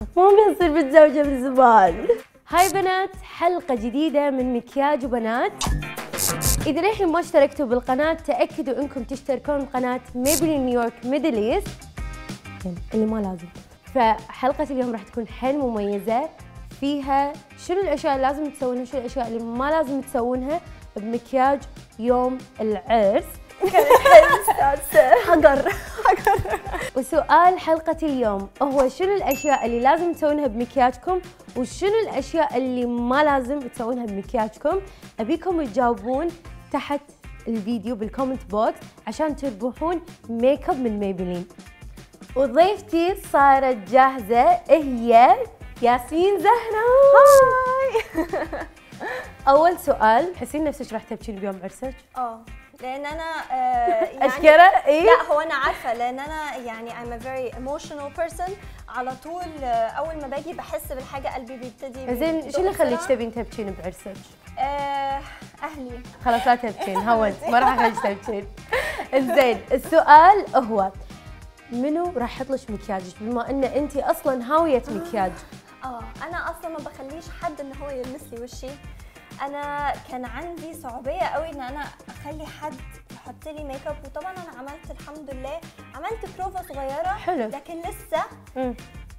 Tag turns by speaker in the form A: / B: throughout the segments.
A: مو بيصير متزوجة من زمان. هاي بنات، حلقة جديدة من مكياج وبنات. إذا للحين ما اشتركتوا بالقناة تأكدوا إنكم تشتركون بقناة ميبلين نيويورك ميدل إيست اللي ما لازم. فحلقة اليوم راح تكون حيل مميزة، فيها شنو الأشياء اللي لازم تسوونها، شنو الأشياء اللي ما لازم تسوونها بمكياج يوم العرس. كانت حيل مستانسة. حقر. وسؤال حلقة اليوم هو شنو الأشياء اللي لازم تسوونها بمكياجكم وشنو الأشياء اللي ما لازم تسوونها بمكياجكم. أبيكم تجاوبون تحت الفيديو بالكومنت بوكس عشان تربحون ميك اب من ميبلين. وضيفتي صارت جاهزة، هي ياسمين زهرة. هاي. أول سؤال، تحسين نفسك راح تبكين بيوم عرسك؟
B: لان انا يعني
A: اشكره ايه؟
B: لا هو انا عارفه، لان انا يعني I'm a very emotional person. على طول اول ما باجي بحس بالحاجه قلبي بيبتدي.
A: زين شو اللي يخليك تبين تبكين بعرسك؟
B: اهلي.
A: خلاص لا تبكين، هونت ما راح اخليك تبكين. زين السؤال هو منو راح يحط لك مكياجك بما ان انت اصلا هاويه مكياج؟
B: انا اصلا ما بخليش حد ان هو يلمس لي وشي. انا كان عندي صعوبيه قوي ان انا اخلي حد يحط لي ميك اب، وطبعا انا عملت الحمد لله عملت بروفا صغيره
A: حلو،
B: لكن لسه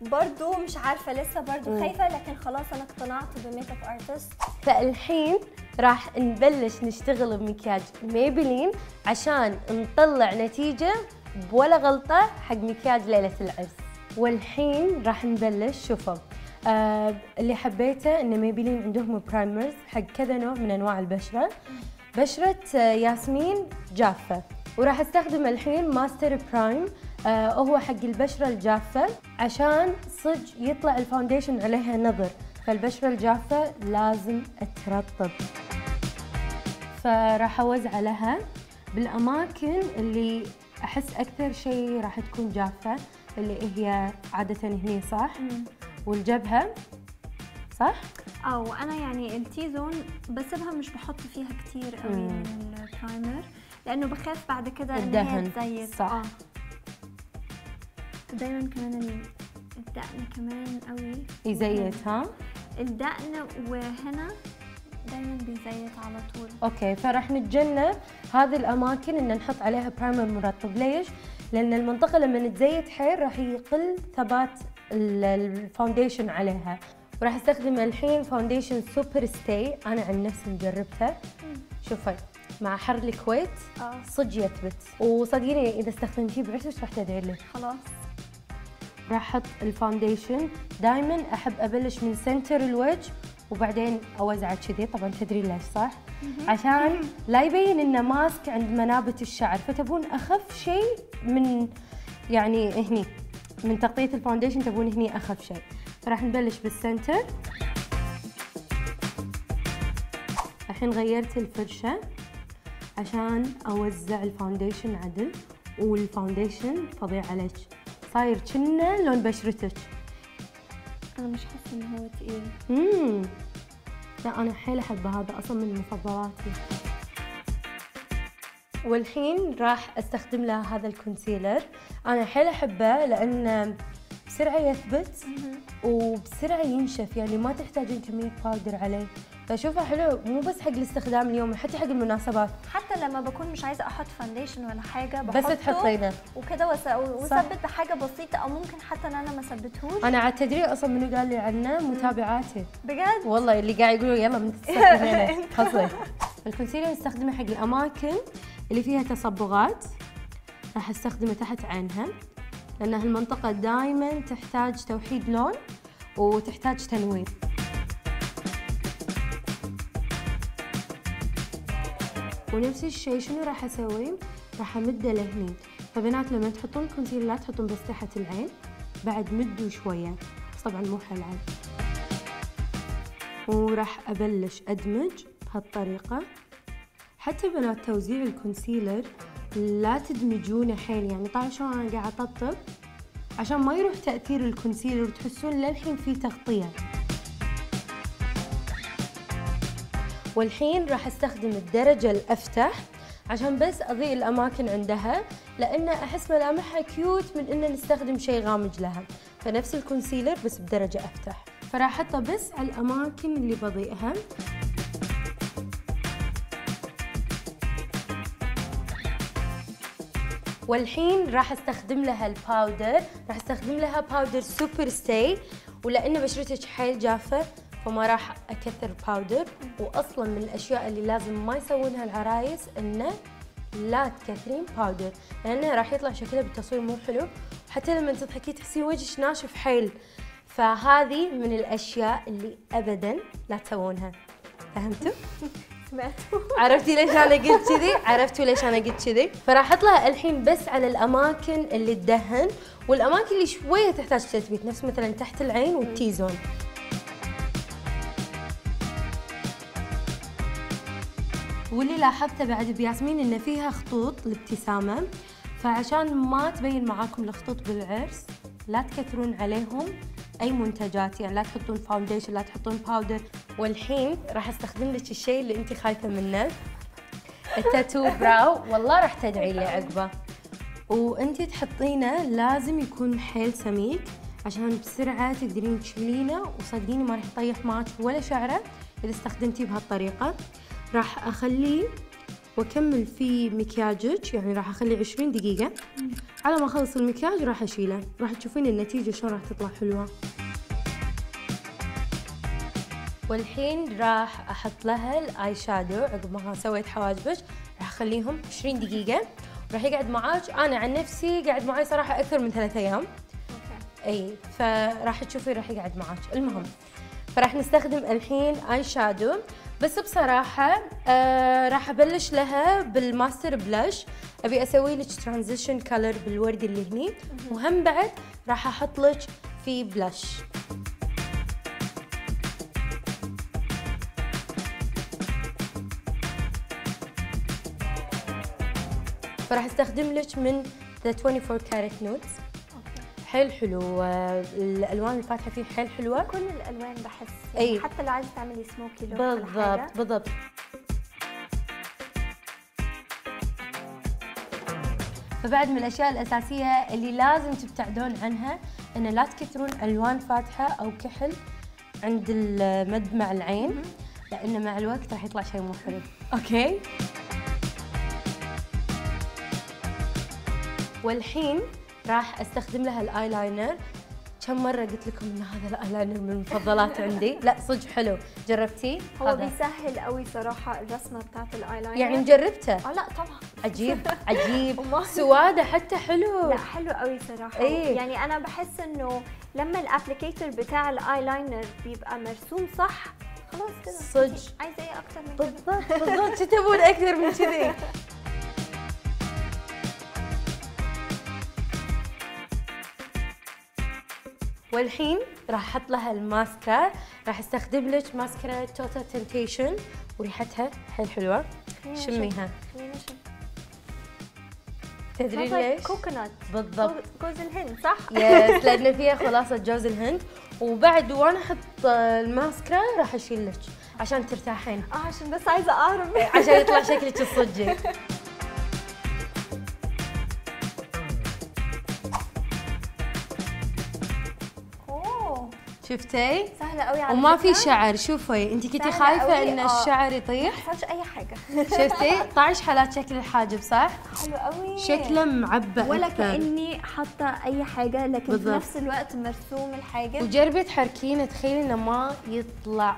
B: برضو مش عارفه، لسه برضو خايفه، لكن خلاص انا اقتنعت بميك اب ارتست.
A: فالحين راح نبلش نشتغل بمكياج ميبلين عشان نطلع نتيجه بولا غلطه حق مكياج ليله العرس. والحين راح نبلش. شوفوا اللي حبيته ان ميبلين عندهم برايمرز حق كذا نوع من انواع البشره. بشره ياسمين جافه، وراح استخدم الحين ماستر برايم هو حق البشره الجافه عشان صدق يطلع الفاونديشن عليها نظر، فالبشره الجافه لازم ترطب. فراح اوزع لها بالاماكن اللي احس اكثر شيء راح تكون جافه، اللي هي عاده هني صح؟ والجبهه صح؟
B: وانا يعني التي زون بسيبها، مش بحط فيها كتير قوي من البرايمر لانه بخاف بعد كده ان هي تزيت.
A: صح.
B: دايما كمان الدقن كمان قوي
A: يزيت. ها
B: الدقن وهنا دايما بيزيت على طول.
A: اوكي، فراح نتجنب هذه الاماكن ان نحط عليها برايمر مرطب. ليش؟ لان المنطقه لما تزيت حيل راح يقل ثبات الفاونديشن عليها. وراح استخدم الحين فاونديشن سوبر ستاي، انا عن نفسي جربته. شوفي مع حر الكويت صدق يثبت، وصدقيني اذا استخدمتيه بعرسك راح تدعي له.
B: خلاص
A: راح احط الفاونديشن. دائما احب ابلش من سنتر الوجه وبعدين اوزعه كذي، طبعا تدري ليش صح؟ عشان لا يبين انه ماسك عند منابت الشعر، فتبون اخف شيء من يعني هني من تغطيه الفاونديشن، تبون هني اخف شيء. فراح نبلش بالسنتر. الحين غيرت الفرشه عشان اوزع الفاونديشن عدل، والفاونديشن فظيع عليك، صاير كأنه لون بشرتك.
B: انا مش حاسه انه هو تقيل.
A: لا انا حيل احبه، هذا اصلا من مفضلاتي. والحين راح استخدم له هذا الكونسيلر. انا حيل احبه لانه بسرعه يثبت وبسرعه ينشف، يعني ما تحتاجين كميه باودر عليه. فاشوفه حلو مو بس حق الاستخدام اليومي، حتى حق المناسبات.
B: حتى لما بكون مش عايزه احط فاونديشن ولا حاجه
A: بس تحطينه
B: وكده وثبت بحاجه بسيطه، او ممكن حتى ان انا ما ثبتهوش.
A: انا عاد تدري اصلا منو قال لي عنه؟ متابعاتي
B: بجد
A: والله، اللي قاعد يقولوا يلا من تستخدمينه خصي. الكونسيلر نستخدمه حق الاماكن اللي فيها تصبغات. راح استخدمه تحت عينها لان هالمنطقه دائما تحتاج توحيد لون وتحتاج تنوير. ونفس الشيء شنو راح اسوي؟ راح امده لهني. فبنات لما تحطون كونسيلر لا تحطون بس تحت العين، بعد مدوا شويه، بس طبعا مو حلال. وراح ابلش ادمج بهالطريقه. حتى بنات توزيع الكونسيلر لا تدمجونه حيل، يعني طبعا شلون انا قاعده اطبطب عشان ما يروح تاثير الكونسيلر وتحسون للحين في تغطيه. والحين راح استخدم الدرجه الافتح عشان بس اضيء الاماكن عندها، لان احس ملامحها كيوت من ان نستخدم شيء غامج لها. فنفس الكونسيلر بس بدرجة أفتح. فراح أحطه بس على الأماكن اللي بضيئها. والحين راح استخدم لها الباودر، راح استخدم لها باودر سوبر ستاي، ولأن بشرتك حيل جافة فما راح أكثر باودر. وأصلاً من الأشياء اللي لازم ما يسوونها العرايس إنه لا تكثرين باودر، لأنه راح يطلع شكلها بالتصوير مو حلو، وحتى لما تضحكي تحسين وجهك ناشف حيل. فهذه من الأشياء اللي أبداً لا تسوونها. فهمتوا؟ عرفتي ليش انا قلت كذي؟ عرفتوا ليش انا قلت كذي؟ فراح احط لها الحين بس على الاماكن اللي تدهن والاماكن اللي شويه تحتاج تثبيت، نفس مثلا تحت العين والتي زون. واللي لاحظته بعد بياسمين ان فيها خطوط الابتسامه، فعشان ما تبين معاكم الخطوط بالعرس لا تكثرون عليهم اي منتجات، يعني لا تحطون فاونديشن، لا تحطون باودر. والحين راح استخدم لك الشيء اللي انت خايفه منه، التاتو براو. والله راح تدعي لي عقبه. وانت تحطينه لازم يكون حيل سميك عشان بسرعه تقدرين تشيلينه، وصدقيني ما راح يطيح معك ولا شعره اذا استخدمتيه بهالطريقه. راح اخليه واكمل في مكياجك، يعني راح اخليه 20 دقيقة. على ما اخلص المكياج راح اشيله، راح تشوفين النتيجة شلون راح تطلع حلوة. والحين راح احط لها الاي شادو عقب ما سويت حواجبك، راح اخليهم 20 دقيقة، راح يقعد معاك. انا عن نفسي قعد معي صراحة اكثر من 3 ايام. اي فراح تشوفي راح يقعد معاك. المهم فراح نستخدم الحين اي شادو، بس بصراحة راح أبلش لها بالماستر بلاش. أبي أسوي لك ترانزيشن كلر بالورد اللي هني، وهم بعد راح أحط لك في بلاش. فراح أستخدم لك من The 24 Karat Nudes. حيل حلو، الالوان الفاتحه فيه حيل حلوه.
B: كل الالوان بحس يعني حتى لو عايزه تعملي سموكي لوك
A: بالضبط بالضبط. فبعد من الاشياء الاساسيه اللي لازم تبتعدون عنها ان لا تكثرون الوان فاتحه او كحل عند مدمع العين، لان مع الوقت راح يطلع شيء مو حلو. اوكي. والحين راح استخدم لها الايلاينر. كم مرة قلت لكم ان هذا الايلاينر من المفضلات عندي؟ لا صدق حلو، جربتيه؟
B: هو هذا بيسهل قوي صراحة الرسمة بتاعت الايلاينر.
A: يعني مجربته؟
B: لا طبعا.
A: عجيب عجيب. سواده حتى حلو.
B: لا حلو قوي صراحة. يعني انا بحس انه لما الابليكيتر بتاع الايلاينر بيبقى مرسوم صح خلاص كده.
A: صدق.
B: عايزة ايه اكتر من كده؟
A: بالضبط بالضبط. شو تبون اكثر من كذي؟ والحين راح احط لها الماسكرا. راح استخدم لك ماسكرا توتال تنتيشن وريحتها حيل حلوه. شميها. تدري ليش؟
B: كوكونات.
A: بالضبط.
B: جوز الهند صح؟
A: يس، لان فيها خلاصه جوز الهند. وبعد وانا احط الماسكرا راح اشيل لك عشان ترتاحين.
B: عشان بس عايزه اعرف
A: عشان يطلع شكلك الصجي. شفتي؟
B: سهلة قوي على
A: وما في شعر. شوفي انت كنتي خايفة ان الشعر يطيح.
B: ما حصلش اي حاجة.
A: شفتي؟ طايش حالات شكل الحاجب صح؟
B: حلو قوي.
A: شكله معبأ
B: ولا
A: أكثر.
B: كأني حاطة اي حاجة لكن بالضبط. في نفس الوقت مرسوم الحاجب.
A: وجربي تحركينه تخيلي انه ما يطلع.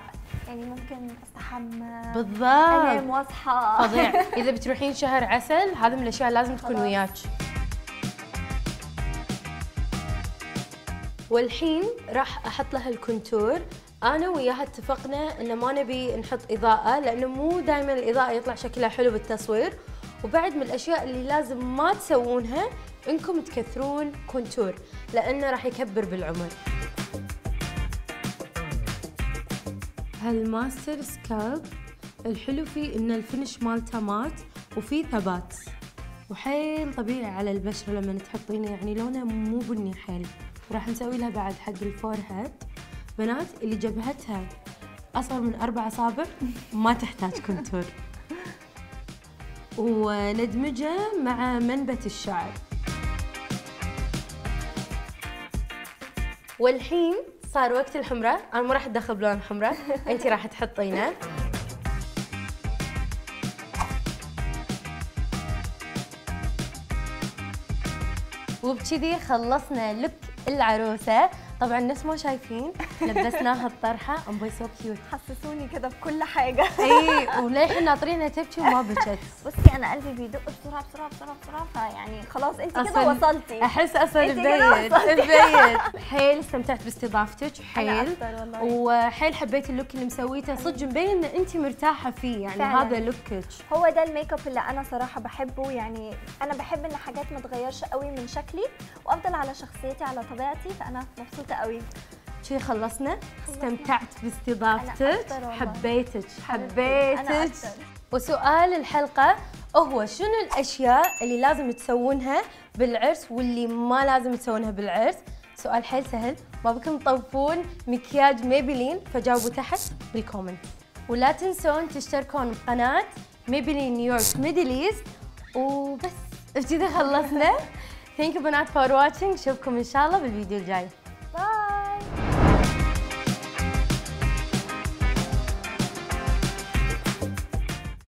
B: يعني ممكن استحمى.
A: بالضبط.
B: انام واصحى.
A: فظيع. اذا بتروحين شهر عسل هذا من الاشياء لازم تكون وياك. والحين راح احط لها الكونتور. انا وياها اتفقنا انه ما نبي نحط اضاءه لانه مو دائما الاضاءه يطلع شكلها حلو بالتصوير. وبعد من الاشياء اللي لازم ما تسوونها انكم تكثرون كونتور لانه راح يكبر بالعمر. هالماستر سكالب الحلو فيه ان الفينش مالته مات وفيه ثبات وحيل طبيعي على البشره لما تحطينه، يعني لونه مو بني حيل. وراح نسوي لها بعد حق الفورهيد. بنات اللي جبهتها اصغر من 4 أصابع ما تحتاج كونتور. وندمجه مع منبت الشعر. والحين صار وقت الحمرة. انا ما راح ادخل بلون حمرة، انت راح تحطينه. وبكذي خلصنا لوك العروسة. طبعا الناس ما شايفين لبسناها الطرحة ام بوي سو كيوت.
B: حسسوني كده بكل حاجه.
A: اي وللحين ناطرينها تبكي وما بكت.
B: بصي انا قلبي بيدق بسرعه بسرعه بسرعه بسرعه، فيعني خلاص انت كده وصلتي.
A: احس اصلا
B: انت كده
A: ببين حيل استمتعت باستضافتك
B: انا
A: حيل،
B: اكتر والله.
A: وحيل حبيت اللوك اللي مسويته، صدق مبين ان انت مرتاحه فيه، يعني
B: فعلاً.
A: هذا لوكك.
B: هو ده الميك اب اللي انا صراحه بحبه، يعني انا بحب ان حاجات ما تغيرش قوي من شكلي وافضل على شخصيتي على طبيعتي، فانا مبسوطه قوي.
A: شي خلصنا. استمتعت
B: أنا
A: باستضافتك،
B: أكتر والله.
A: حبيتك
B: أنا
A: حبيتك.
B: أكتر.
A: وسؤال الحلقة هو شنو الأشياء اللي لازم تسوونها بالعرس واللي ما لازم تسوونها بالعرس؟ سؤال حيل سهل، ما بكم تطوفون مكياج ميبلين، فجاوبوا تحت بالكومنت. ولا تنسون تشتركون بقناة ميبلين نيويورك ميدل ايست. وبس بكذا خلصنا. ثانك يو بنات فور واتشنج، نشوفكم ان شاء الله بالفيديو الجاي.